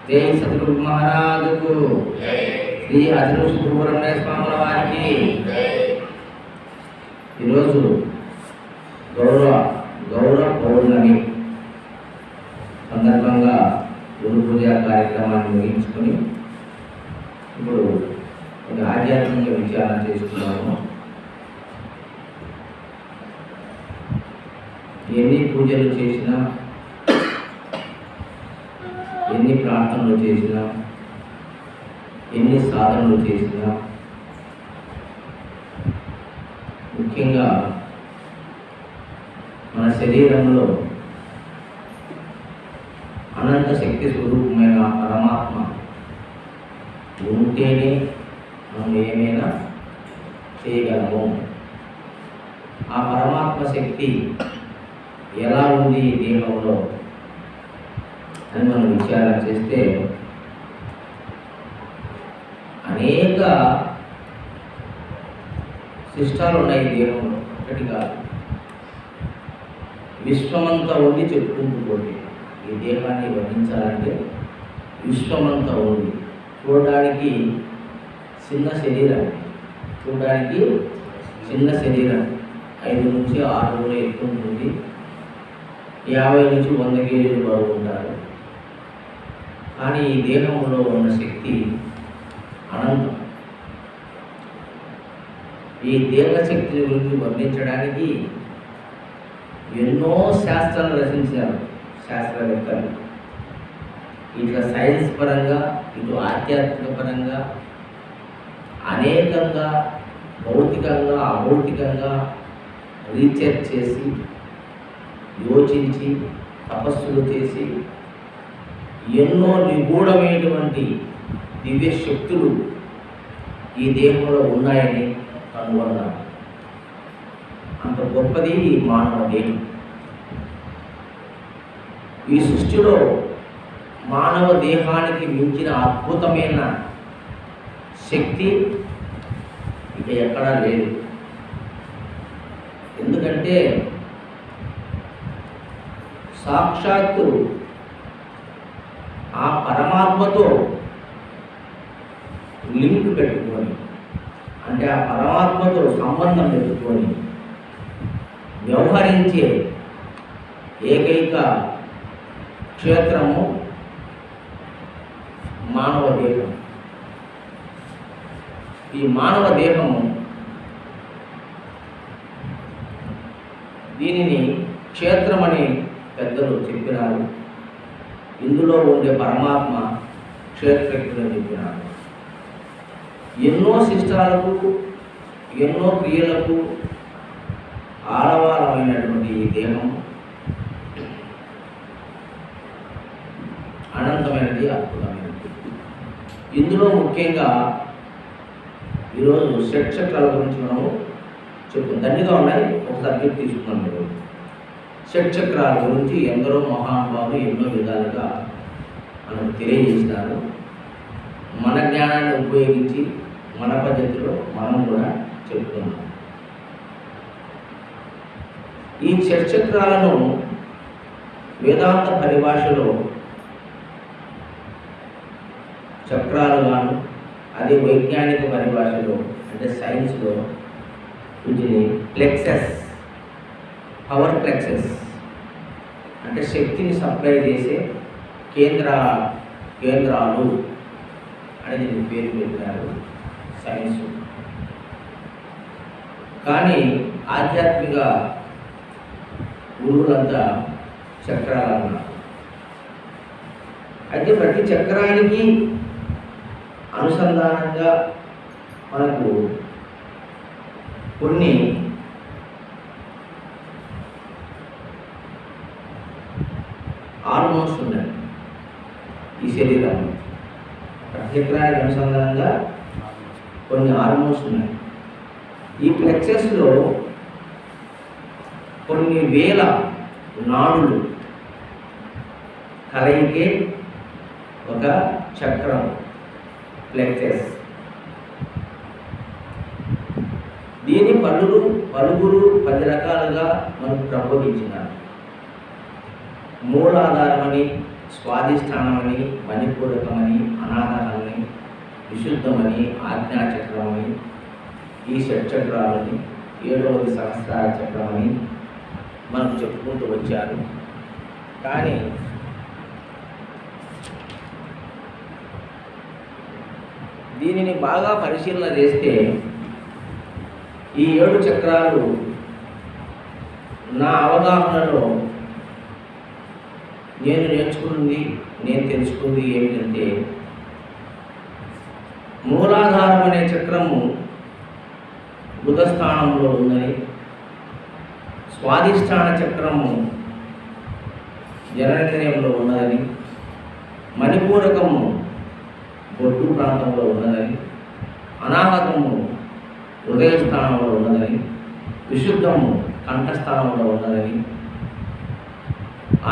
జై సద్గురు మహారాజుకు, శ్రీ అజరు సుబ్రహ్మణ్య స్వాముల వారికి. ఈరోజు గౌరవ పౌర్ణమి సందర్భంగా గురు పూజ కార్యక్రమాన్ని ముగించుకొని ఇప్పుడు ఒక ఆధ్యాత్మిక విచారణ చేసుకున్నాము. ఎన్ని పూజలు చేసినా, ఎన్ని ప్రార్థనలు చేసినా, ఎన్ని సాధనలు చేసినా, ముఖ్యంగా మన శరీరంలో అనంత శక్తి స్వరూపమైన పరమాత్మ ఉంటేనే మనం ఏమైనా చేయగలము. ఆ పరమాత్మ శక్తి ఎలా ఉంది ఈ దేహంలో అని మనం విచారణ చేస్తే అనేక శిష్టాలు ఉన్నాయి ఈ దేహంలో. ఒకటి కాదు, విశ్వమంతా ఉంది చెప్పుకుంటూ పోతే. ఈ దేహాన్ని వర్ణించాలంటే విశ్వమంతా ఉంది. చూడడానికి చిన్న శరీరం, 5 నుంచి 6 రోజులు ఎక్కువ ఉంటుంది. 50 నుంచి 100 కేజీలు బరువు ఉంటారు. కానీ ఈ దేహంలో ఉన్న శక్తి అనంతం. ఈ దేహ శక్తి గురించి వర్ణించడానికి ఎన్నో శాస్త్రాలు రచించారు శాస్త్రవేత్తలు. ఇట్లా సైన్స్ పరంగా, ఇటు ఆధ్యాత్మిక పరంగా అనేకంగా భౌతికంగా అభౌతికంగా రీసెర్చ్ చేసి, యోచించి, తపస్సులు చేసి ఎన్నో నిగూఢమైనటువంటి దివ్య శక్తులు ఈ దేహంలో ఉన్నాయని కనుగొన్నారు. అంత గొప్పది ఈ మానవ దేహం. ఈ సృష్టిలో మానవ దేహానికి మించిన అద్భుతమైన శక్తి ఇక ఎక్కడా లేదు. ఎందుకంటే సాక్షాత్తు ఆ పరమాత్మతో లింక్ పెట్టుకొని, అంటే ఆ పరమాత్మతో సంబంధం పెట్టుకొని వ్యవహరించే ఏకైక క్షేత్రము మానవ దేహం. ఈ మానవ దేహము దీనిని క్షేత్రమని పెద్దలు చెప్పినారు. ఇందులో ఉండే పరమాత్మ క్షేత్రజ్ఞుడు చెప్పినారు. ఎన్నో శిష్టాలకు, ఎన్నో క్రియలకు ఆడవారమైనటువంటి ఈ దేహం అనంతమైనది, అద్భుతమైనది. ఇందులో ముఖ్యంగా ఈరోజు షట్చక్రాల గురించి మనము దండిగా ఉన్నాయి. ఒక సబ్జెక్ట్ తీసుకున్నాం. మీరు షట్చక్రాల గురించి ఎందరో మహానుభావులు ఎన్నో విధాలుగా మనకు తెలియజేసినారు. మన జ్ఞానాన్ని ఉపయోగించి మన పద్ధతిలో మనం కూడా చెప్తున్నాం. ఈ షట్చక్రాలను వేదాంత పరిభాషలో చక్రాలుగాను, అదే వైజ్ఞానిక పరిభాషలో అంటే సైన్స్లో వీటిని ప్లెక్సెస్, పవర్ ప్లెక్సెస్ అంటే శక్తిని సప్లై చేసే కేంద్రాలు అని దీనికి పేరు పెట్టారు సైన్స్. కానీ ఆధ్యాత్మిక గురువులంతా చక్రాలు అన్నారు. అయితే ప్రతి చక్రానికి అనుసంధానంగా మనకు కొన్ని హార్మోన్స్ ఉన్నాయి ఈ శరీరంలో. ప్రతి చక్రానికి అనుసంధానంగా కొన్ని హార్మోన్స్ ఉన్నాయి. ఈ ప్లెక్సెస్లో కొన్ని వేల నాడులు కలయికే ఒక చక్రం ప్లెక్సెస్. దీని పలుగురు 10 రకాలుగా మనకు ప్రబోధించినారు. మూలాధారమని, స్వాధిష్టానమని, మణిపూరకమని, అనాథమని, విశుద్ధమని, ఆజ్ఞాచక్రమని, ఈ షట్చక్రాలని, 7వది సహస్రార చక్రమని మనకు చెప్పుకుంటూ వచ్చారు. కానీ దీనిని బాగా పరిశీలన చేస్తే ఈ 7 చక్రాలు నా అవగాహనలో నేను నేర్చుకున్నది, నేను తెలుసుకుంది ఏమిటంటే, మూలాధారం అనే చక్రము బుధస్థానంలో ఉందని, స్వాధిష్టాన చక్రము జననేంద్రియంలో ఉన్నదని, మణిపూరకము బొడ్డు ప్రాంతంలో ఉన్నదని, అనాహతము హృదయస్థానంలో ఉన్నదని, విశుద్ధము కంఠస్థానంలో ఉన్నదని,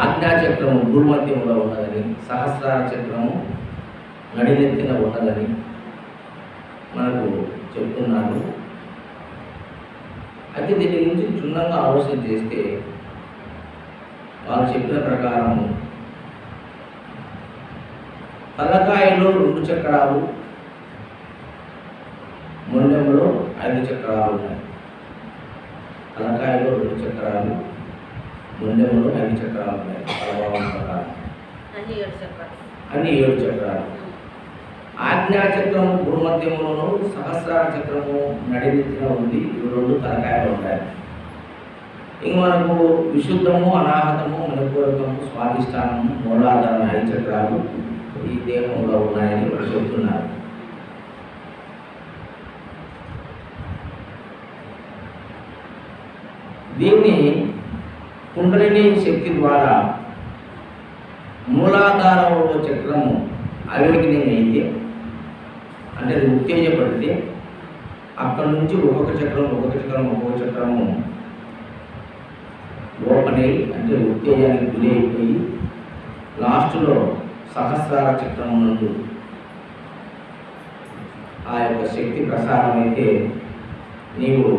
ఆజ్ఞాచక్రము భూమధ్యంలో ఉన్నదని, సహస్రార చక్రము నడినెత్తిన ఉన్నదని మనకు చెప్తున్నారు. అయితే దీని గురించి క్షుణ్ణంగా ఆలోచన చేస్తే వాళ్ళు చెప్పిన ప్రకారము తలకాయలో 2 చక్రాలు, మొండెములో 5 చక్రాలు ఉన్నాయి. తలకాయలో 2 చక్రాలు, మొండెములో 5 చక్రాలు ఉన్నాయి. ప్రభావం ప్రకారం అన్ని 7 చక్రాలు. ఆజ్ఞాచక్రము భూమధ్యములోను, సహస్రార చక్రము నడినెత్తిన ఉంది. ఇవి 2 తలకాయలు ఉంటాయి. ఇంక మనకు విశుద్ధము, అనాహతము, మణిపూరకము, స్వాధిష్టానము, మూలాధారం 5 చక్రాలు ఈ దేహంలో ఉన్నాయని వాళ్ళు చెప్తున్నారు. దీన్ని కుండలిని శక్తి ద్వారా మూలాధారంలో చక్రము అవేకినింగ్ అయితే, అంటే అది ఉత్తేజపడితే అక్కడి నుంచి ఒక్కొక్క చక్రము ఓపెన్ అయ్యి, అంటే ఉత్తేజానికి గురి అయిపోయి లాస్ట్లో సహస్రార చక్రం నందు ఆ యొక్క శక్తి ప్రసారం అయితే నీవు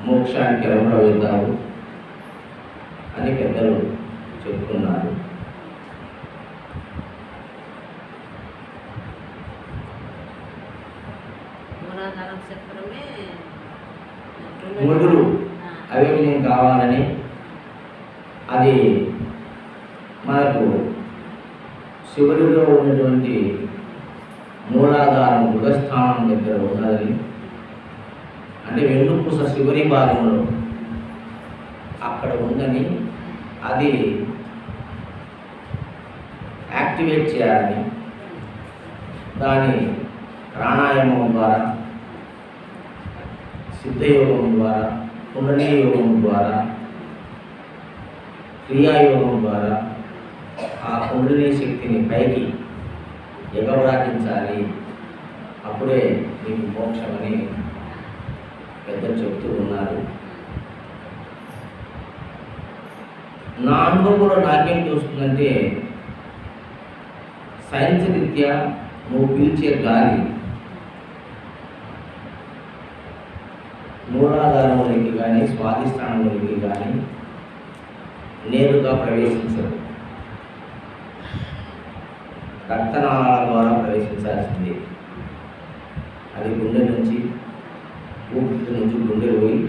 మోక్షానికి అనుభవిస్తావు అని పెద్దలు చెప్తున్నారు. మొదలు అవేకినింగ్ కావాలని, అది మనకు శివుడిలో ఉన్నటువంటి మూలాధారం బుధస్థానం దగ్గర ఉన్నదని, అంటే వెన్నుపూస శివుని భాగంలో అక్కడ ఉందని, అది యాక్టివేట్ చేయాలని దాని ప్రాణాయామం ద్వారా, సిద్ధయోగం ద్వారా, కుండలిని యోగం ద్వారా, క్రియాయోగం ద్వారా ఆ కుండలిని శక్తిని పైకి ఎగవరాకించాలి. అప్పుడే నీకు మోక్షమని పెద్దలు చెప్తూ ఉన్నారు. నా అనుభవంలో నాకేం చూస్తుందంటే, సైన్స్ రీత్యా నువ్వు పీల్చే గాలి మూలాధారంలోకి కానీ స్వాధిష్టానంలోకి కానీ నేరుగా ప్రవేశించదు. రక్తనాళాల ద్వారా ప్రవేశించాల్సింది. అది గుండె నుంచి, ఊపిరి నుంచి గుండె పోయి,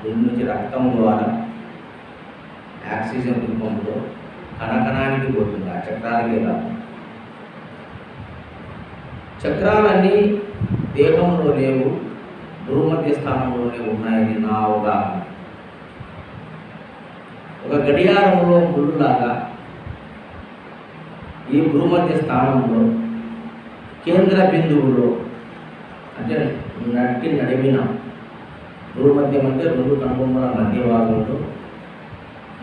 గుండె నుంచి రక్తం ద్వారా ఆక్సిజన్ రూపంలో కణకణానికి పోతుంది. ఆ చక్రాలకే కాదు. చక్రాలన్నీ దేహంలో లేవు, భూమధ్య స్థానంలోనే ఉన్నాయని నా అవగాహన. ఒక గడియారంలో ముళ్ళులాగా ఈ భూమధ్య స్థానంలో కేంద్ర బిందువులో, అంటే నట్టి నడిమిన భూమధ్యం అంటే 2 కనుబొమ్మల మధ్య భాగంలో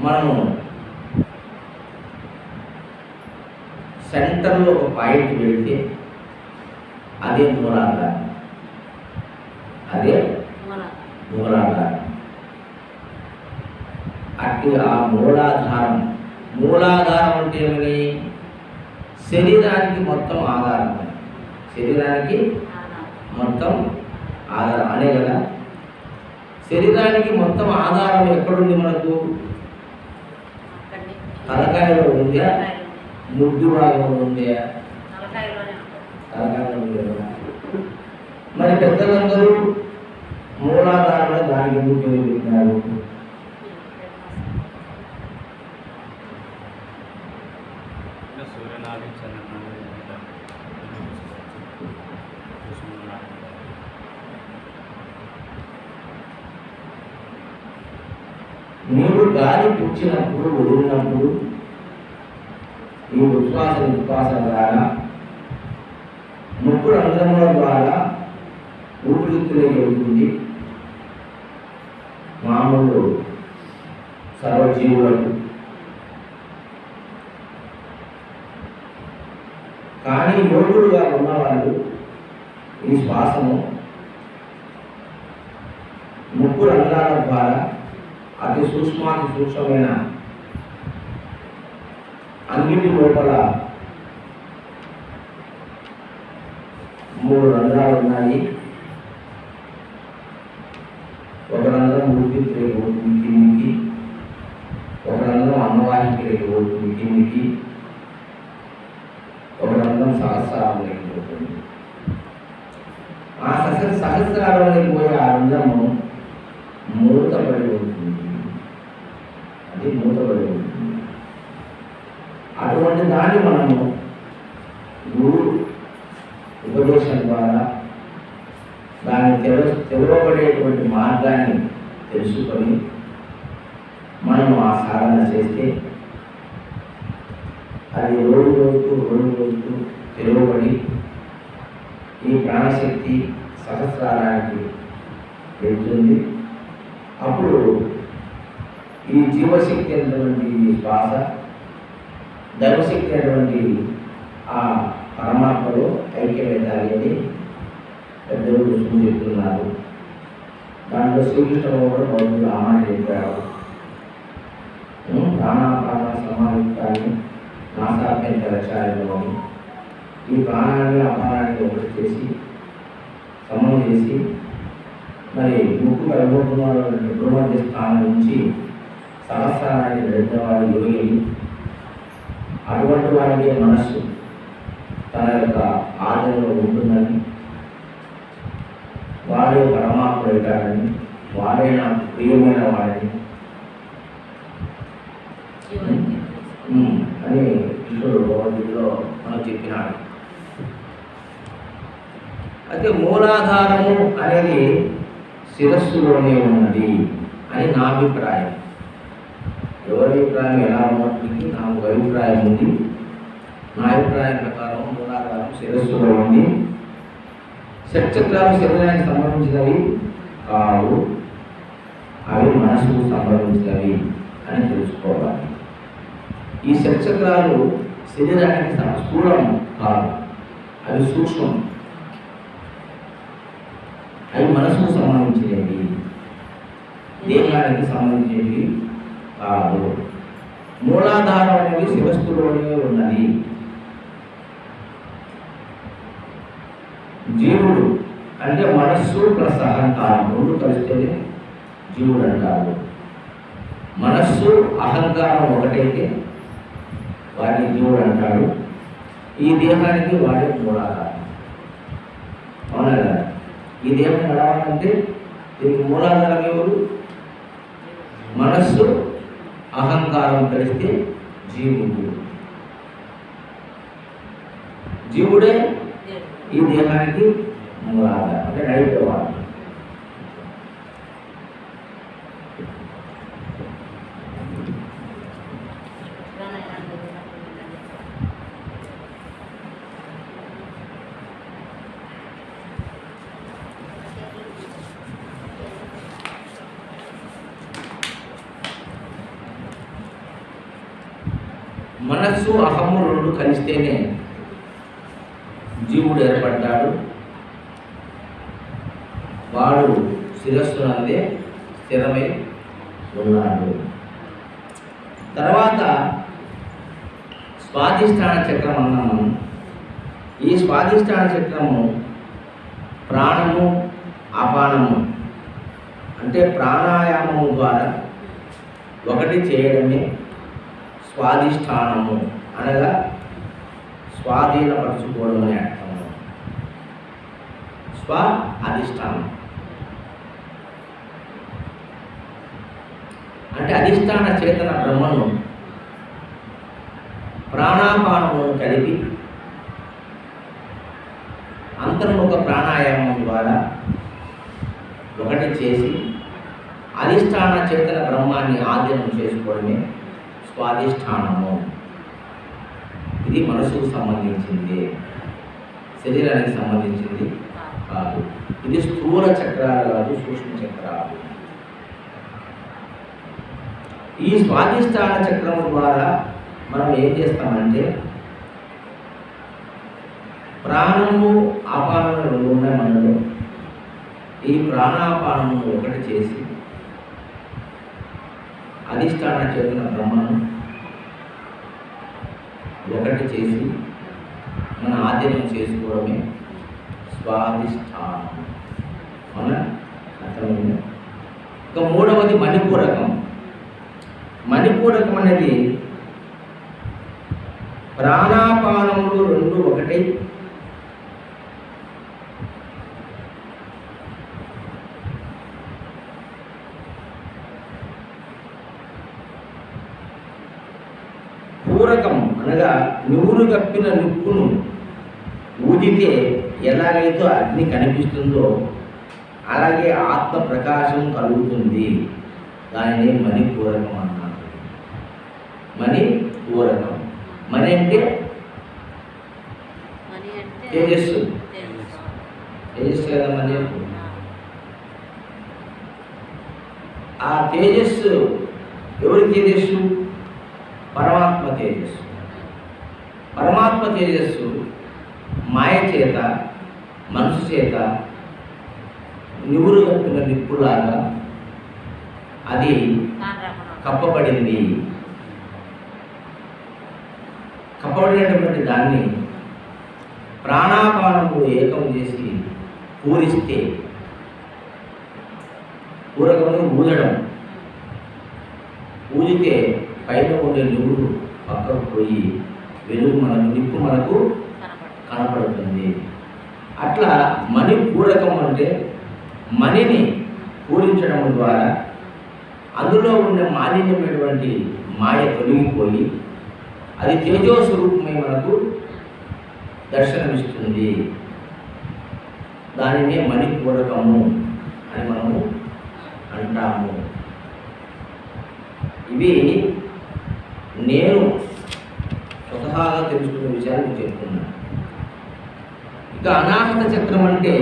మనము సెంటర్లో ఒక పాయింట్ పెడితే అదే మూలాధారం. అదే మూలాధారం. అట్టి ఆ మూలాధారం అంటే ఏమని? శరీరానికి మొత్తం ఆధారం. శరీరానికి మొత్తం ఆధారం అనే కదా. శరీరానికి మొత్తం ఆధారం ఎక్కడుంది మనకు? తలకాయలో ఉందా? ముద్దు భాగంలో ఉంది, మరి పెద్దలందరూ మూలాధారంలో దానికి ఎందుకు పేరు పెట్టినారు? నీవు గాలి పుచ్చినప్పుడు వదిలినప్పుడు ఈ ఉచ్ఛ్వాస నిశ్వాస ద్వారా ముక్కు రంధ్రముల ద్వారా ఊపిరితిత్తులోకి వెళ్తుంది. మామూలు సర్వజీవులకు. కానీ యోగులుగా ఉన్నవాళ్ళు ఈ శ్వాసను ముక్కు రంధ్రాల ద్వారా అతి సూక్ష్మమైన అన్నిటి లోపల 3 రంధ్రాలు ఉన్నాయి. ఒక రంధ్రం ఊపిరితిత్తులోకి పోతుంది కిందికి, ఒక రంధ్రం అన్నవాహికలోకి పోతుంది కిందికి, ఒక రంధ్రం సహస్రారంలోకి పోతుంది. ఆ సహస్రారంలోకి పోయే ఆ రంధ్రము మూతపడి ఉంటుంది. అది మూతపడి ఉంటుంది. అటువంటి దాన్ని మనము గురు ఉపదేశం ద్వారా దాన్ని తెలవబడేటువంటి మార్గాన్ని తెలుసుకొని మనము ఆ సాధన చేస్తే అది రోజు రోజుకు తెలవబడి ఈ ప్రాణశక్తి సహస్రారానికి వెళ్తుంది. అప్పుడు ఈ జీవశక్తి అయినటువంటి శ్వాస, దైవశక్తి అయినటువంటి ఆ పరమాత్మలో ఐక్యమవుతాయి అని పెద్దలు ఋషులు చెప్తున్నారు. దాంట్లో శ్రీకృష్ణ కూడా బౌద్ధులు ఆ మాట చెప్పారు. ప్రాణాపాన సమాయుక్తాన్ని నాసాభ్యంతరచారిలో ఈ ప్రాణాన్ని అపానాన్ని ఒకటి చేసి సమం చేసి మరి ముక్కు కలబోతున్న భూమధ్య స్థానం నుంచి సహస్రానికి నడిపిన వారి యోగి. అటువంటి వారికి మనస్సు తన యొక్క ఆదరణలో ఉంటుందని, వాడే పరమాత్మ అవుతాడని, వాడే నాకు ప్రియమైన వాడని అని కృష్ణుడు భగవద్గీతలో మనకు చెప్పినాడు. అయితే మూలాధారము అనేది శిరస్సులోనే ఉన్నది అని నా అభిప్రాయం. ఎవరి అభిప్రాయం ఎలా ఉన్నప్పటికీ నాకు అభిప్రాయం ఉంది. నా అభిప్రాయం ప్రకారం మూలాధారం శిరస్సులో ఉంది. షట్చక్రాలు శరీరానికి సంబంధించినవి కావు, అవి మనసుకు సంబంధించినవి అని తెలుసుకోవాలి. ఈ షట్చక్రాలు శరీరానికి స్థూలం కాదు, అవి సూక్ష్మం, అవి మనసుకు సంబంధించినవి, దేహానికి సంబంధించినవి కాదు. మూలాధారం అనేది శిరస్సులోనే ఉన్నది. జీవుడు అంటే మనస్సు ప్లస్ అహంకారం రెండు కలిస్తేనే జీవుడు అంటారు. మనస్సు అహంకారం ఒకటైతే వాడిని జీవుడు అంటాడు. ఈ దేహానికి వాడే మూలాధారం. అవునా కదా? ఈ దేహం నడవాలంటే దీనికి మూలాధారం ఎవరు? మనస్సు అహంకారం కలిస్తే జీవుడు. జీవుడే ఈ దేహానికి మూలాధారం, అంటే నడిపేవాడు. మనస్సు అహము రెండు కలిస్తేనే జీవుడు ఏర్పడ్డాడు. వాడు శిరస్సు అందే స్థిరమై ఉన్నాడు. తర్వాత స్వాధిష్టాన చక్రం అన్నాము. ఈ స్వాధిష్టాన చక్రము ప్రాణము అపానము అంటే ప్రాణాయామము ద్వారా ఒకటి చేయడమే స్వాధిష్టానము అనగా స్వాధీనపరచుకోవడం అనే అర్థం. స్వ అధిష్టానం అంటే అధిష్టాన చేతన బ్రహ్మను ప్రాణాపానములను కలిపి అంతర్ముఖ ప్రాణాయామం ద్వారా ఒకటి చేసి అధిష్టాన చేతన బ్రహ్మాన్ని ఆధీనం చేసుకోవడమే స్వాధిష్టానము. ఇది మనసుకు సంబంధించింది, శరీరానికి సంబంధించింది కాదు. ఇది స్థూల చక్రాలు కాదు, సూక్ష్మ చక్రాలు. ఈ స్వాధిష్టాన చక్రం ద్వారా మనం ఏం చేస్తామంటే ప్రాణము ఆపానము రెండు ఉన్నాయి మనలో. ఈ ప్రాణాపానము ఒకటి చేసి అధిష్టాన చేతన బ్రహ్మను ఒకటి చేసి మన ఆధీనం చేసుకోవడమే స్వాధిష్టానం. అవునా? అర్థమైంది. ఇక మూడవది మణిపూరకం. మణిపూరకం అనేది ప్రాణాపానములు రెండు ఒకటి పూరకం అనగా నువ్వులు కప్పిన నిప్పును ఊదితే ఎలాగైతే అగ్ని కనిపిస్తుందో అలాగే ఆత్మ ప్రకాశం కలుగుతుంది. దానిని మణిపూరకం అన్నారు. మణిపూరకం. మణి అంటే తేజస్సు. తేజస్సు కదా మణి. ఆ తేజస్సు ఎవరి తేజస్సు? పరమాత్మ తేజస్సు. పరమాత్మ తేజస్సు మాయ చేత, మనసు చేత నివురు కప్పిన నిప్పులాగా అది కప్పబడింది. కప్పబడినటువంటి దాన్ని ప్రాణాపానము ఏకం చేసి పూరిస్తే, పూరకమును ఊదడం, ఊదితే పైన ఉండే నువ్వులు పక్కకు పోయి వెలుగు మనకు, నిప్పు మనకు కనపడుతుంది. అట్లా మణిపూరకం అంటే మణిని పూరించడం ద్వారా అందులో ఉండే మాలిన్యమైనటువంటి మాయ తొలగిపోయి అది తేజో స్వరూపమై మనకు దర్శనమిస్తుంది. దానినే మణిపూరకము అని మనము అంటాము. ఇవి నేను స్వతహాగా తెలుసుకున్న విషయాలు చెప్తున్నాను. ఇక అనాహత చక్రం అంటే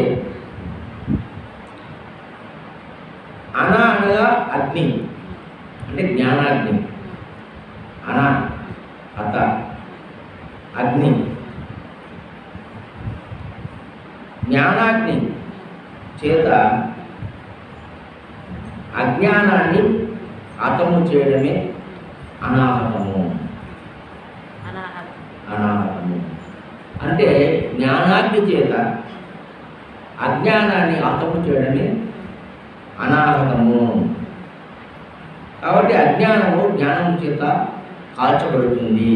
అనగా అగ్ని అంటే జ్ఞానాగ్ని. అత అగ్ని, జ్ఞానాగ్ని చేత అజ్ఞానాన్ని హతము చేయడమే అనాహతము. అనాహతము అంటే జ్ఞానాగ్ని చేత అజ్ఞానాన్ని హతము చేయడమే అనాహతము. కాబట్టి అజ్ఞానము జ్ఞానము చేత కాల్చబడుతుంది.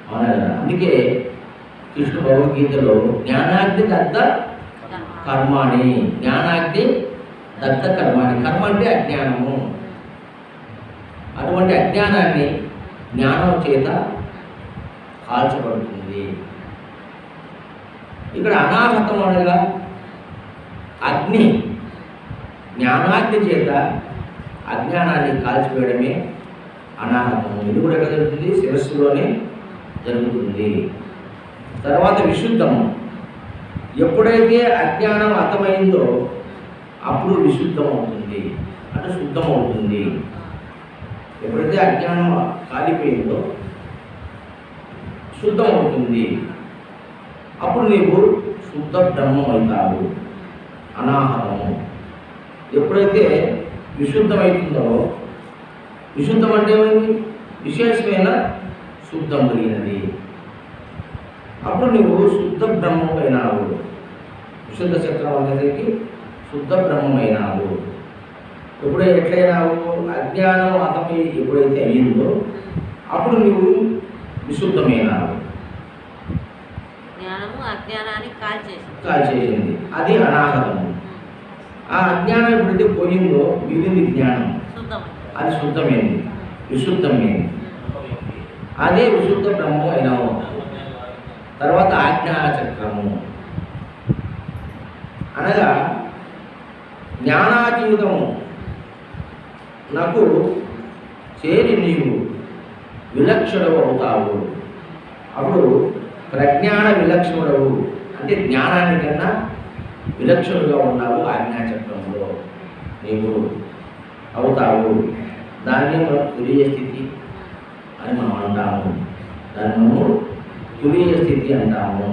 అవునా కదా? అందుకే కృష్ణ భగవద్గీతలో జ్ఞానాగ్ని దత్త కర్మాణి, జ్ఞానాగ్ని దత్త కర్మాణి. కర్మ అంటే అజ్ఞానము. అటువంటి అజ్ఞానాన్ని జ్ఞానం చేత కాల్చబడుతుంది. ఇక్కడ అనాహతం అనగా అగ్ని, జ్ఞానాగ్ని చేత అజ్ఞానాన్ని కాల్చివేయడమే అనాహతము. ఇది కూడా ఎక్కడ జరుగుతుంది? శిరస్సులోనే జరుగుతుంది. తర్వాత విశుద్ధము. ఎప్పుడైతే అజ్ఞానం హతమైందో అప్పుడు విశుద్ధం అవుతుంది, అంటే శుద్ధం అవుతుంది. ఎప్పుడైతే అజ్ఞానం కాలిపోయిందో శుద్ధం అవుతుంది. అప్పుడు నీవు శుద్ధ బ్రహ్మం అవుతావు. అనాహతము. ఎప్పుడైతే విశుద్ధమవుతుందో, విశుద్ధం అంటే ఏమైంది? విశేషమైన శుద్ధం కలిగినది. అప్పుడు నువ్వు శుద్ధ బ్రహ్మమైనావు. విశుద్ధ చక్రం అనేసరికి శుద్ధ బ్రహ్మమైనావు. ఎట్లయినావు? అజ్ఞానం హతమై ఎప్పుడైతే అయ్యిందో అప్పుడు నువ్వు విశుద్ధమైనావు. జ్ఞానము అజ్ఞానాన్ని కాల్చేసింది. అది అనాహతము. ఆ అజ్ఞానం ఎప్పుడైతే పోయిందో మిగిలింది జ్ఞానం. అది శుద్ధమైంది, విశుద్ధమైంది. అదే విశుద్ధ బ్రహ్మము అయిన తర్వాత ఆజ్ఞాచక్రము అనగా జ్ఞానాతీతము నాకు చేరి నీవు విలక్షణుడు అవుతావు. అప్పుడు ప్రజ్ఞాన విలక్షణుడవు అంటే జ్ఞానానికన్నా విలక్షణుడుగా ఉన్నావు. ఆజ్ఞాచక్రంలో నీవు అవుతావు. దాన్ని మనం తురీయ స్థితి అని మనం అంటాము. దాన్ని మనము తురీయ స్థితి అంటాము.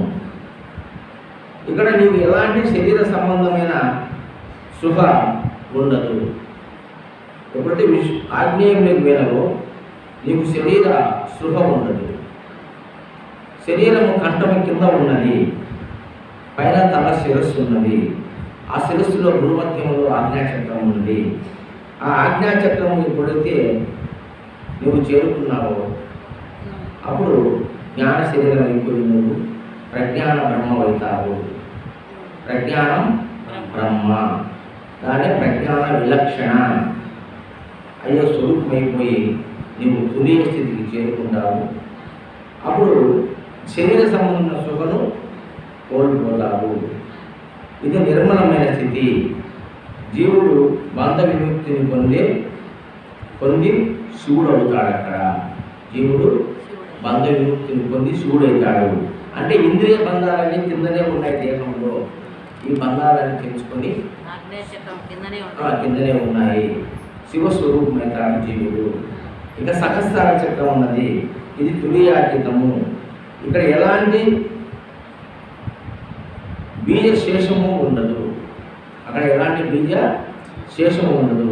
ఇక్కడ నీకు ఎలాంటి శరీర సంబంధమైన శుభ ఉండదు. ఎప్పుడైతే ఆగ్నేయంలోకి వెళ్ళవో నీకు శరీర శుభ ఉండదు. శరీరము కంఠము కింద ఉన్నది, పైన తల శిరస్సు ఉన్నది. ఆ శిరస్సులో భూమధ్యంలో ఆజ్ఞాచక్రం ఉన్నది. ఆ ఆజ్ఞాచక్రము ఎప్పుడైతే నువ్వు చేరుకున్నావో అప్పుడు జ్ఞాన శరీరం అయిపోయి నువ్వు ప్రజ్ఞాన బ్రహ్మ అవుతావు. ప్రజ్ఞానం బ్రహ్మ, దాని ప్రజ్ఞాన విలక్షణ అయ్యో స్వరూపమైపోయి నీవు తురీయ స్థితికి చేరుకుంటావు. అప్పుడు శరీర సంబంధ సుఖను కోల్పోతావు. ఇది నిర్మలమైన స్థితి. జీవుడు బంధ విముక్తిని పొంది శివుడు అవుతాడు. అక్కడ జీవుడు బంధ విముక్తిని పొంది శివుడు అవుతాడు. అంటే ఇంద్రియ బంధాలన్నీ కిందనే ఉన్నాయి దేహంలో. ఈ బంధాలన్నీ తెలుసుకొని కిందనే ఉన్నాయి. శివస్వరూపమవుతాడు జీవుడు. ఇక సహస్రార చక్రం ఉన్నది, ఇది తురీయాతీతము. ఇక్కడ ఎలాంటి బీజ శేషము ఉండదు. అక్కడ ఎలాంటి బీజ శేషము ఉండదు.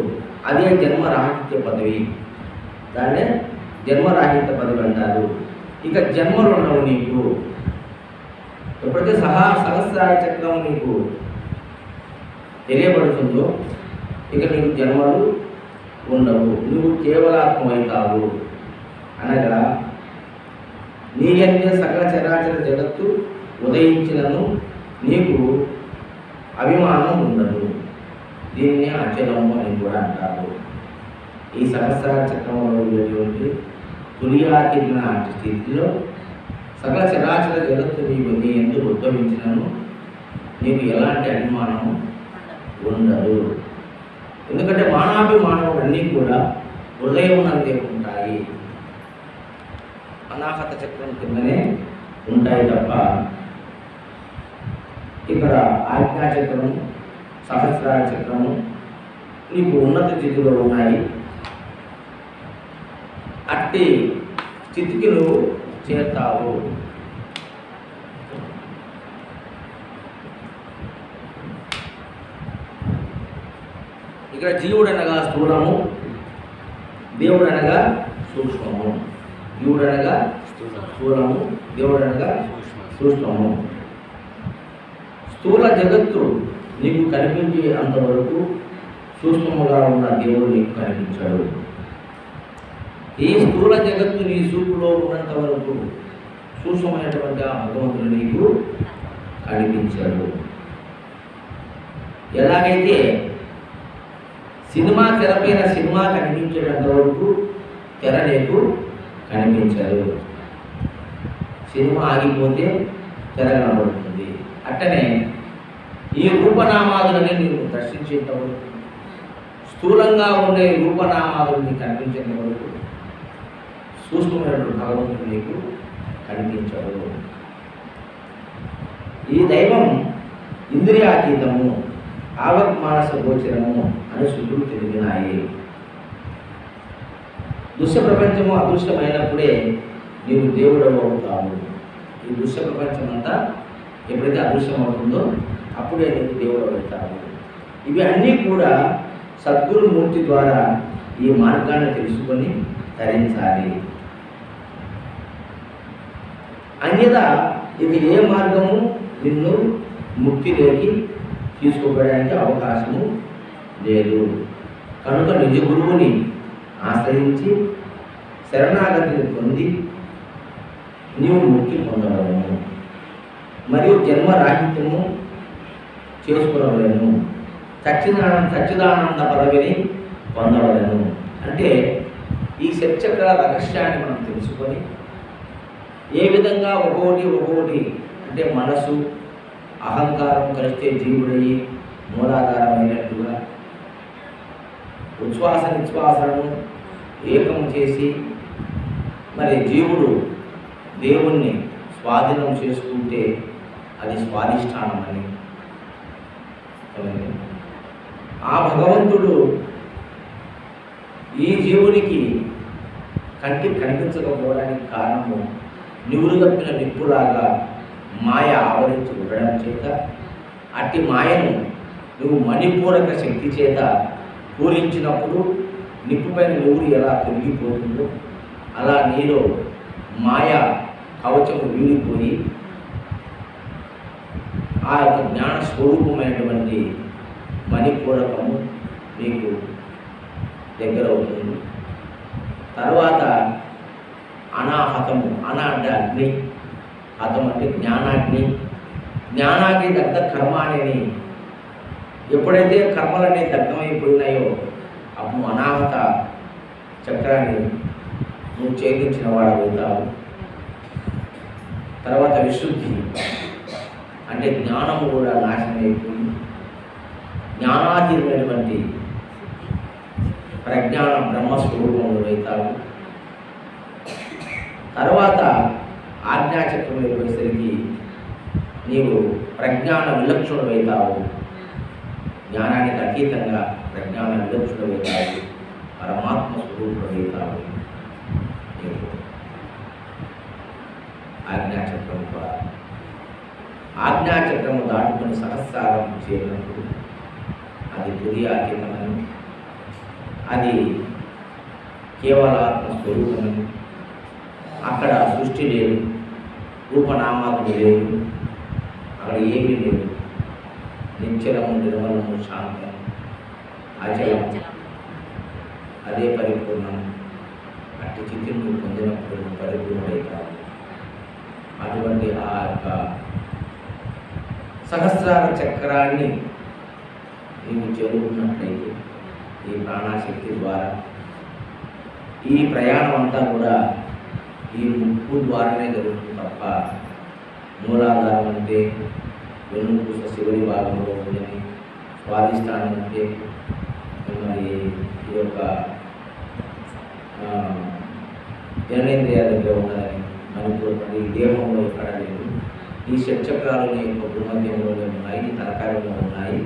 అదే జన్మరాహిత్య పదవి. దాన్నే జన్మరాహిత్య పదవి అంటారు. ఇక జన్మలు ఉండవు నీకు. ఎప్పుడైతే సహస్రార చక్రం నీకు తెలియబడుతుందో ఇక నీకు జన్మలు ఉండవు. నువ్వు కేవలాత్మవుతావు. అనగా నీ అన్య సకల చరాచర జగత్తు ఉదయించినను నీకు అభిమానం ఉండదు. దీన్ని అచలము అని కూడా అంటారు. ఈ సహస్రార చక్రంలో ఉండేటువంటి తురీయాతీత స్థితిలో సకల చరాచర జగత్తు నీ ఎందుకు ఉద్భవించినను నీకు ఎలాంటి అభిమానం ఉండదు. ఎందుకంటే మానవాభిమానములన్నీ కూడా హృదయం నందే ఉంటాయి, అనాహత చక్రం కిందనే ఉంటాయి తప్ప ఇక్కడ ఆజ్ఞాచక్రము సహస్రార చక్రము నీకు ఉన్నత స్థితిలో ఉన్నాయి. అట్టి స్థితికి నువ్వు చేస్తావు. ఇక్కడ జీవుడనగా స్థూలము, దేవుడనగా సూక్ష్మము. జీవుడనగా స్థూలము, దేవుడనగా సూక్ష్మము. స్థూల జగత్తు నీకు కనిపించే అంతవరకు సూక్ష్మముగా ఉన్న దేవుడు నీకు కనిపించాడు. ఈ స్థూల జగత్తు నీ చూపులో ఉన్నంత వరకు సూక్ష్మమైనటువంటి ఆ భగవంతుడు నీకు కనిపించాడు. ఎలాగైతే సినిమా తెరపైన సినిమా కనిపించేటంత వరకు తెర నీకు కనిపించదు. సినిమా ఆగిపోతే తెర కనబడుతుంది. అట్టనే ఈ రూపనామాదులని నీవు దర్శించేంత వరకు, స్థూలంగా ఉండే రూపనామాదులని కనిపించేంత వరకు సూక్ష్మమైనటువంటి భగవంతుడు నీకు కనిపించడు. ఈ దైవం ఇంద్రియాతీతము, ఆవత్మానస గోచరము అని శుద్ధులు తెలిగినాయి. దృశ్య ప్రపంచము అదృశ్యమైనప్పుడే నీవు దేవుడు అవుతావు. ఈ దృశ్య ప్రపంచం అంతా ఎప్పుడైతే అదృశ్యం అవుతుందో అప్పుడే నీవు దేవుడు అవుతావు. ఇవి అన్నీ కూడా సద్గురుమూర్తి ద్వారా ఈ మార్గాన్ని తెలుసుకొని ధరించాలి. అన్యదా ఇది ఏ మార్గము నిన్ను ముక్తిలోకి తీసుకోవడానికి అవకాశము లేదు. కనుక నిజ గురువుని ఆశ్రయించి శరణాగతిని పొంది నీవు ముక్తి పొందవలను. మరియు జన్మరాహిత్యము చేసుకునవలను, సచ్చిదానంద పదవిని పొందవలను. అంటే ఈ షట్చక్ర రహస్యాన్ని మనం తెలుసుకొని ఏ విధంగా ఒక్కొక్కటి అంటే మనసు అహంకారం కలిస్తే జీవుడయ్యి మూలాధారమైనట్టుగా ఉచ్ఛ్వాస నిశ్వాసను ఏకం చేసి మరి జీవుడు దేవుణ్ణి స్వాధీనం చేసుకుంటే అది స్వాధిష్టానం అని. ఆ భగవంతుడు ఈ జీవునికి కంటికి కనిపించకపోవడానికి కారణము నివురుగప్పిన నిప్పులాగా మాయ ఆవరించి ఉండడం చేత, అట్టి మాయను నువ్వు మణిపూరక శక్తి చేత పూరించినప్పుడు నిప్పుపైన నివురు ఎలా తొలగిపోతుందో అలా నీలో మాయ కవచము వీడిపోయి ఆ యొక్క జ్ఞాన స్వరూపమైనటువంటి మణిపూరకము మీకు దగ్గర అవుతుంది. తర్వాత అనాహతము, అంటే అగ్ని, హతం అంటే జ్ఞానాగ్ని, జ్ఞానాగ్ని దగ్ధ కర్మాని. ఎప్పుడైతే కర్మలన్నీ దగ్ధమైపోయినాయో అప్పుడు అనాహత చక్రాన్ని నువ్వు ఛేదించిన వాడవుతావు. తర్వాత విశుద్ధి అంటే జ్ఞానము కూడా నాశనం అయిపోయింది. జ్ఞానాతీతమైనటువంటి ప్రజ్ఞాన బ్రహ్మస్వరూపంలో అవుతావు. తర్వాత ఆజ్ఞాచక్రం వచ్చేసరికి నీవు ప్రజ్ఞాన విలక్షణుడవుతావు. జ్ఞానానికి అతీతంగా ప్రజ్ఞాన విలక్షణుడవుతావు, పరమాత్మ స్వరూపుడవుతావు. ఆజ్ఞాచక్రం ద్వారా ఆజ్ఞాచక్రము దాటుకొని సహస్రారం చేరినప్పుడు అది తుర్యాతీతమని, అది కేవల ఆత్మ స్వరూపమని, అక్కడ సృష్టి లేదు, రూపనామాదులు లేదు, అక్కడ ఏమీ లేదు. నిశ్చలము, నిర్మలము, శాంతం, అచలం, అదే పరిపూర్ణం. అట్టి స్థితిని పొందినప్పుడు పరిపూర్ణమవుతావు. అటువంటి ఆ యొక్క సహస్రార చక్రాన్ని నీవు చేరుకున్నట్లయితే ఈ ప్రాణాశక్తి ద్వారా ఈ ప్రయాణం అంతా కూడా ఈ ముక్కు ద్వారానే జరుగుతుంది తప్ప మూలాధారం అంటే వెన్నుపూస శివుని భాగంలో ఉందని, స్వాధిష్టానం అంటే మరి ఈ యొక్క జననేంద్రియాల దగ్గర ఉన్నదని, మణిపూర్ ఈ దేహంలో ఎక్కడ లేదు. ఈ షట్చక్రాలు యొక్క భూమధ్యంలోనే ఉన్నాయి, ఈ తలకాయలో ఉన్నాయి.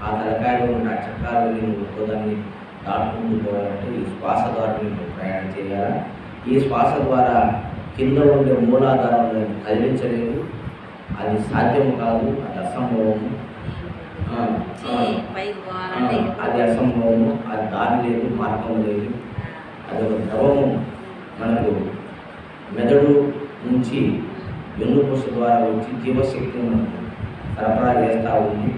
ఆ తలకాయలో ఉన్న ఆ చక్రాలని ఒక్కోదాన్ని దాటుకుంటూ పోవాలంటే ఈ శ్వాస ద్వారా నువ్వు ప్రయాణం చేయాలా. ఈ శ్వాస ద్వారా కింద ఉండే మూలాధారాలను కదిలించలేదు, అది సాధ్యం కాదు, అది అసంభవము. అది అసంభవము, అది దారి లేదు, మార్గం లేదు. అది ఒక ద్రవము మనకు మెదడు నుంచి వెన్నుపూస ద్వారా వచ్చి జీవశక్తిని మనకు సరఫరా చేస్తూ ఉంది.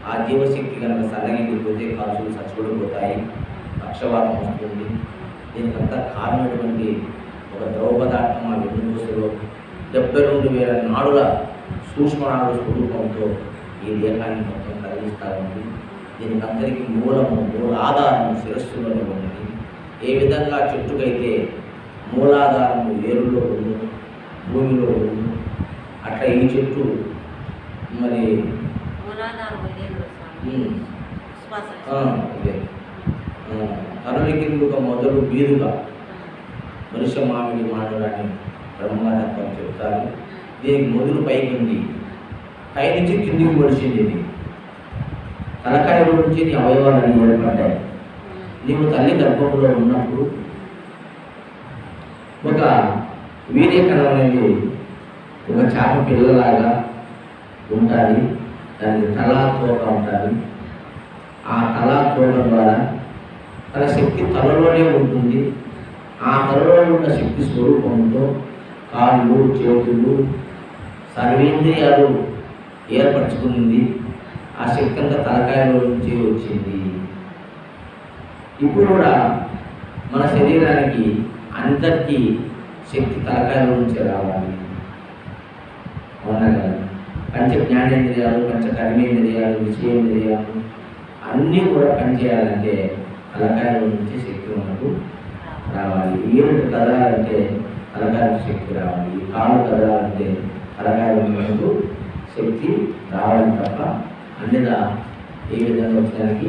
ఆ జీవశక్తి కనుక సన్నగిలిపోతే కాల్చులు చచ్చిపోతాయి, పక్షవాతం వస్తుంది. దీనికంతా కారణమైనటువంటి ఒక ద్రవ పదార్థం ఆ వెన్నుపూసలో 72,000 నాడుల సూక్ష్మనాడు స్వరూపంతో ఈ దేహాన్ని మొత్తం కదిలిస్తూ ఉంది. దీనికి అందరికీ మూల ఆధారము శిరస్సులోనే ఉన్నది. ఏ విధంగా చెట్టుకైతే మూలాధారము వేరులో ఉంది, భూమిలో ఉంది, అట్లా ఈ చెట్టు మరి తరుణికిందుక మొదలు బీరుగా మనుష్య మామిడి మాటలని బ్రహ్మతత్వం చెప్తారు. దీనికి మొదలు పైకి ఉంది, పైనుంచి కిందికి పొడిచింది. ఇది తలకాయలో నుంచి నీ అవయవాలన్నీ ఏర్పడ్డాయి. నీవు తల్లి గర్భంలో ఉన్నప్పుడు ఒక వీర్యకణం అనేది ఒక చేప పిల్లలాగా ఉంటుంది. దానికి తలా తోక ఉంటుంది. ఆ తలా తోక ద్వారా తన శక్తి తలలోనే ఉంటుంది. ఆ తలలో ఉన్న శక్తి స్వరూపంతో కాళ్ళు, చేతులు, సర్వేంద్రియాలు ఏర్పరచుకుంది. ఆ శక్తి అంతా తలకాయలో నుంచి వచ్చింది. ఇప్పుడు కూడా మన శరీరానికి అందరికీ శక్తి తలకాయలో నుంచి రావాలి. అవునా కదా? పంచ జ్ఞానేంద్రియాలు, పంచ కర్మేంద్రియాలు, విషయేంద్రియాలు అన్నీ కూడా పనిచేయాలంటే తలకాయల నుంచి శక్తి మనకు రావాలి. ఏమిటి కదలాలంటే తలకాయలకు శక్తి రావాలి. ఈ కాళ్ళు కదలాలంటే తలకాయల మనకు శక్తి రావాలి తప్ప అన్నిదా ఏ విధంగా వచ్చడానికి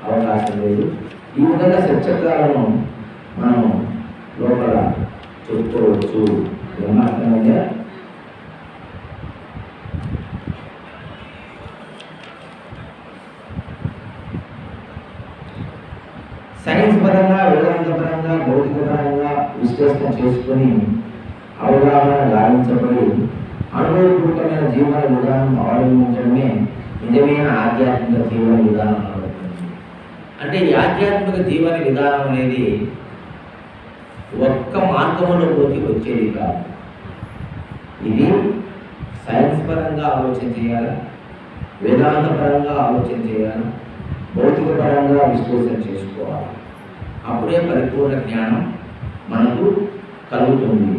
అవకాశం లేదు. ఈ విధంగా షట్చక్రాలను మనం లోపల చెప్పుకోవచ్చు. ఏమాత్రమైనా సైన్స్ పరంగా, వేదాంత పరంగా, భౌతిక పరంగా విశ్లేషణ చేసుకొని అవగాహన గావించబడి అనుభవపూర్వకమైన జీవన విధానం అవలంబించడమే నిజమైన ఆధ్యాత్మిక జీవన విధానం అవుతుంది. అంటే ఈ ఆధ్యాత్మిక జీవన విధానం అనేది ఒక్క మార్గంలోకి వచ్చేది కాదు. ఇది సైన్స్ పరంగా ఆలోచన చేయాలి, వేదాంత పరంగా ఆలోచన చేయాలి, భౌతిక పరంగా విశ్లేషణ చేసుకోవాలి. అప్పుడే పరిపూర్ణ జ్ఞానం మనకు కలుగుతుంది.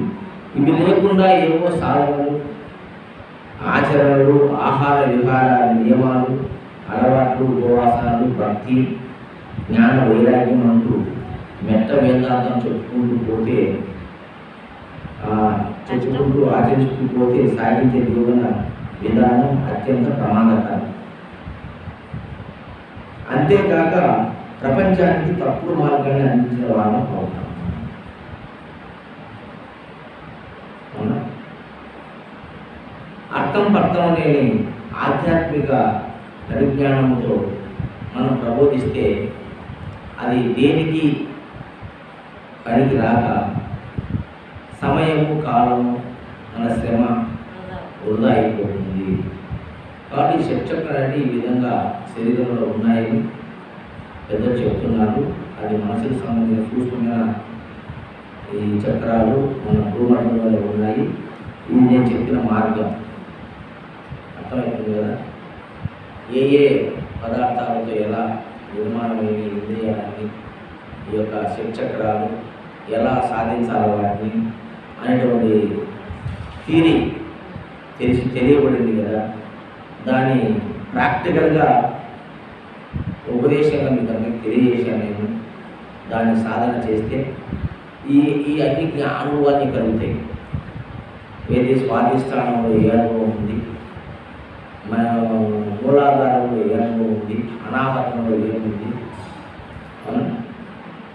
ఇవి లేకుండా ఏవో సాధనలు, ఆచరణలు, ఆహార విహారాల నియమాలు, అలవాట్లు, ఉపవాసాలు, భక్తి, జ్ఞాన వైరాగ్యం అంటూ మెట్ట వేదాంతం చెప్పుకుంటూ ఆచరిస్తూ పోతే సాగించే జీవన విధానం అత్యంత ప్రమాదకరం. అంతేకాక ప్రపంచానికి తప్పుడు మార్గాన్ని అందించిన వాళ్ళం అవుతాం. అర్థం పర్థం లేని ఆధ్యాత్మిక పరిజ్ఞానంతో మనం ప్రబోధిస్తే అది దేనికి పనికి రాక సమయము, కాలము, మన శ్రమ వృధా అయిపోతుంది. కాబట్టి షట్చక్రాలు అంటే ఈ విధంగా శరీరంలో ఉన్నాయని పెద్దలు చెప్తున్నారు. అది మనసుకు సంబంధించిన సూక్ష్మమైన ఈ చక్రాలు మన భూమండలంలో ఉన్నాయి. ఇది నేను చెప్పిన మార్గం అర్థమవుతుంది కదా. ఏ ఏ పదార్థాలతో ఎలా నిర్మాణమైన ఇంద్రియాలని, ఈ యొక్క షట్చక్రాలు ఎలా సాధించాలి వాటిని అనేటువంటి థియరీ తెలియబడింది కదా. దాన్ని ప్రాక్టికల్గా ఉపదేశంగా మీకు అందరికి తెలియజేశాను నేను. దాన్ని సాధన చేస్తే ఈ అన్ని అనుభవాన్ని కలుగుతాయి. ఏది స్వాధిష్టానంలో ఏ అనుభవం ఉంది, మన మూలాధారంలో ఏ అనుభవం ఉంది, అనాహతంలో ఏముంది,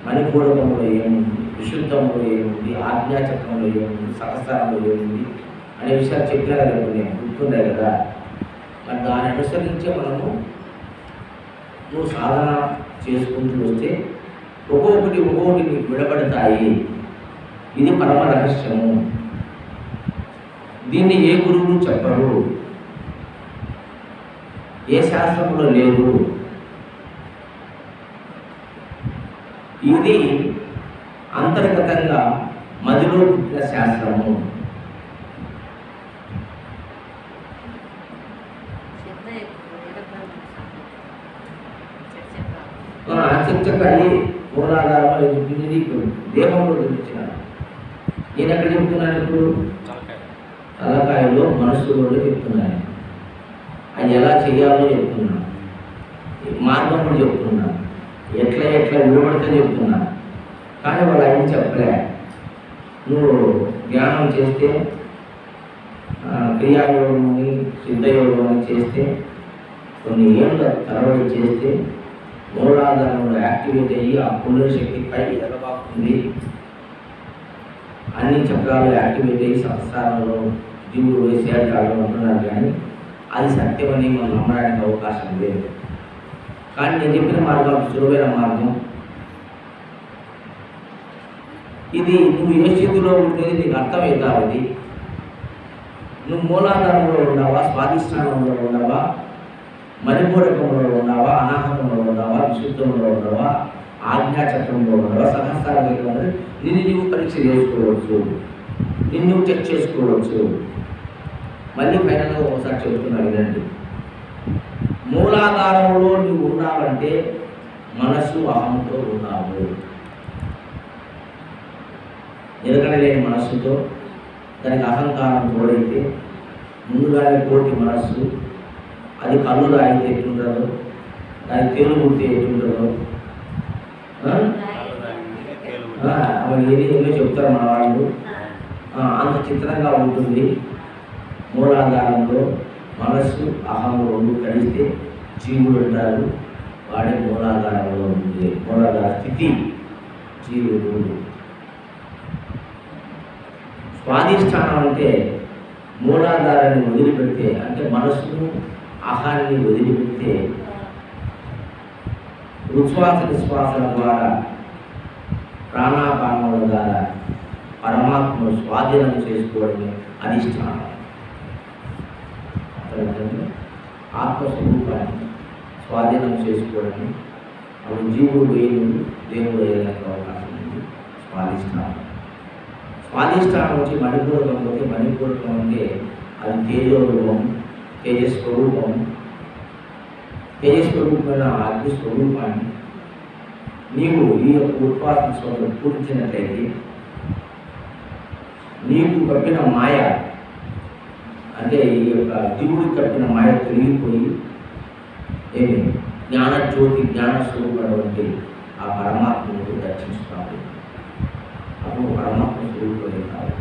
మణిపూరకంలో ఏముంది, విశుద్ధంలో ఏముంది, ఆజ్ఞాచక్రంలో ఏముంది, సహస్రంలో ఏముంది అనే విషయాలు చెప్పినా కదా నేను గుర్తుండే కదా. మరి దాన్ని అనుసరించే మనము నువ్వు సాధన చేసుకుంటూ వస్తే ఒక్కొక్కటి విడబడతాయి. ఇది పరమ రహస్యము. దీన్ని ఏ గురువు చెప్పరు, ఏ శాస్త్రంలో లేదు. ఇది అంతర్గతంగా మదిలో పుట్టిన శాస్త్రము. చక్కని మూలాధారంలో దేహంలో చూపించినాడు. నేను ఎక్కడ చెప్తున్నాను ఇప్పుడు? తలకాయలో, మనస్సులో చెప్తున్నాను. అది ఎలా చేయాలో చెప్తున్నా, మార్గం కూడా చెప్తున్నా, ఎట్లా విడబడితే చెప్తున్నా. కానీ వాళ్ళు ఆయన చెప్పలే. నువ్వు ధ్యానం చేస్తే, క్రియాయోగం, సిద్ధయోగం చేస్తే, కొన్ని ఏళ్ళ తరబడి చేస్తే మూలాధారంలో యాక్టివేట్ అయ్యి ఆ పుణ్య శక్తి పై ఎగబాకుతుంది. అన్ని చక్రాలు యాక్టివేట్ అయ్యి సంసారంలో జీవుడు వేసేయాలి అంటున్నారు. కానీ అది సత్యమని మనం నమ్మడానికి అవకాశం లేదు. కానీ నేను చెప్పిన మార్గం సులువైన మార్గం. ఇది నువ్వు ఏ స్థితిలో ఉండేది నీకు అర్థమవుతావు. నువ్వు మూలాధారంలో ఉన్నావా, స్వాధిష్టానంలో ఉన్నావా, మణిపూరకంలో ఉన్నావా, అనాహతంలో ఉన్నావా, విశుద్ధంలో ఉన్నావా, ఆజ్ఞాచక్రంలో ఉన్నావా, సహస్రాలలో నిన్ను నువ్వు పరీక్ష చేసుకోవచ్చు, నిన్ను నువ్వు చెక్ చేసుకోవచ్చు. మళ్ళీ ఫైనల్గా ఒకసారి చెబుతున్నా వినండి. మూలాధారంలో నువ్వు ఉన్నావంటే మనస్సు అహంతో ఉన్నావు. నిలకడలేని మనస్సుతో దానికి అహంకారం తోడైతే ముందుగానే కోటి మనస్సు, అది కళ్ళు రాయితే ఎట్లుంటుందో, దాని తేలు కుడితే ఎట్లుంటుందో అవి ఏమో చెప్తారు మన వాళ్ళు. అంత చిత్రంగా ఉంటుంది. మూలాధారంలో మనస్సు అహము రెండు కలిస్తే జీవుడు అంటారు. వాడే మూలాధారంలో ఉంటుంది. మూలాధార స్థితి జీవుడు. స్వాధిష్టానం అంటే మూలాధారాన్ని వదిలిపెడితే, అంటే మనస్సును అహాన్ని వదిలిపెడితే ఉచ్ఛ్వాస నిశ్వాసల ద్వారా ప్రాణాపానముల ద్వారా పరమాత్మను స్వాధీనం చేసుకోవడమే అధిష్టానం. ఆత్మస్వరూపాన్ని స్వాధీనం చేసుకోవడమే. అప్పుడు జీవుడు వేయు దేవుడు వేయడానికి అవకాశం ఉంది. స్వాధిష్టానం. స్వాధిష్టానం వచ్చి మణిపూరకం పోతే, మణిపూరకం అంటే అది తేజోరూపం, తేజస్వరూపం. తేజస్వరూపమైన అగ్ని స్వరూపాన్ని నీవు ఈ యొక్క ఉత్పాదన స్వరం పూరించినట్లయితే నీకు కప్పిన మాయ, అంటే ఈ యొక్క జీవుడికి కప్పిన మాయ తొలగిపోయి ఏమి జ్ఞానజ్యోతి జ్ఞానస్వరూపం అంటే ఆ పరమాత్మను దర్శిస్తాడు. అప్పుడు పరమాత్మ స్వరూపం కాదు.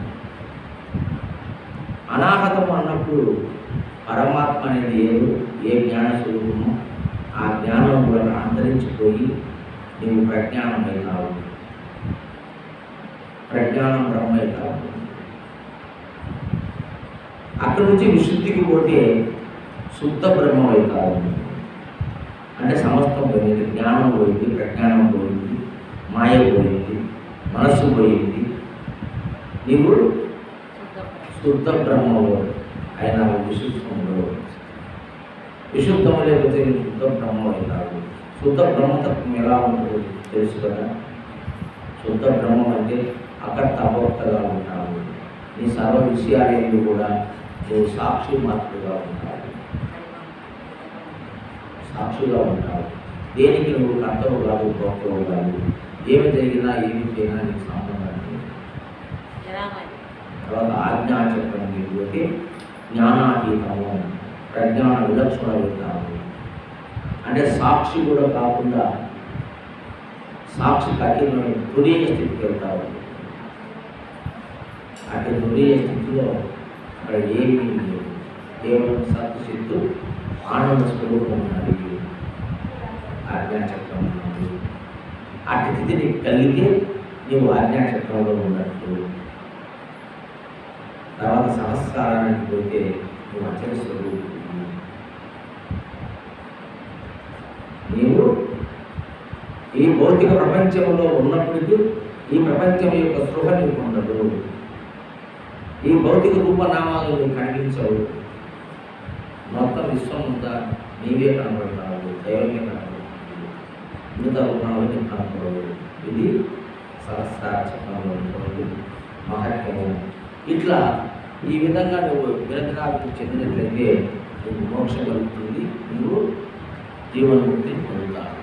అనాహతము అన్నప్పుడు పరమాత్మ అనేది ఏదో, ఏ జ్ఞాన స్వరూపమో ఆ జ్ఞానం వల్ల అంతరించిపోయి నీవు ప్రజ్ఞానం అవుతావు. ప్రజ్ఞానం బ్రహ్మ అవుతావు. అక్కడి నుంచి విశుద్ధికి పోతే శుద్ధ బ్రహ్మ అవుతావు. అంటే సమస్తం పోయింది. జ్ఞానం పోయింది, ప్రజ్ఞానం పోయింది, మాయ పోయింది, మనస్సు పోయింది. నీవు శుద్ధ బ్రహ్మలో అయినా విశుద్ధంలో. విశుద్ధం లేకపోతే శుద్ధ బ్రహ్మ అవుతావు. శుద్ధ బ్రహ్మతత్వం ఎలా ఉంటుందో తెలుసు కదా. శుద్ధ బ్రహ్మం అంటే అక్కడ తపోక్తగా ఉంటావు. నీ సర్వ విషయాలు కూడా నువ్వు సాక్షి మాత్రగా ఉంటావు. సాక్షిగా ఉంటావు. దేనికి నువ్వు కర్తవు కాదు, భోక్తవు కాదు. ఏమి జరిగినా ఏమి చేసినా నీకు సంబంధం లేదు. తర్వాత ఆజ్ఞాచక్రం పోతే జ్ఞానాతీతము, ప్రజ్ఞాన విలక్షణ అవుతాము. అంటే సాక్షి కూడా కాకుండా సాక్షి కఠినమైన తురీయ స్థితికి వెళ్తావు. అంటే తురీయ స్థితిలో అక్కడ ఏమీ లేదు. కేవలం సత్సిద్ధు ఆనంద స్వరూపం ఉన్నది. ఆజ్ఞాచక్రం ఉన్నది. అటు స్థితి నీకు కలిగితే నీవు ఆజ్ఞాచక్రంలో ఉన్నట్టు. తర్వాత సహస్రానికి పోతే నువ్వు అచల స్వరూపం. నీవు ఈ భౌతిక ప్రపంచంలో ఉన్నప్పటికీ ఈ ప్రపంచం యొక్క స్పృహ నీకు ఉండదు. ఈ భౌతిక రూపనామాలు నీవు కనిపించవు. మొత్తం విశ్వం అంతా నీవే కనబడతావు, దైవమే కనబడుతుంది. మిగతా రూపంలో నీకు కనపడవు. ఇది సహస్రార చక్రంలో ఉంటుంది మహత్యము. ఇట్లా ఈ విధంగా నువ్వు నిరంతరాలకు చెందినట్లయితే నువ్వు మోక్షం కలుగుతుంది. నువ్వు జీవన్ముక్తి పొందుతావు.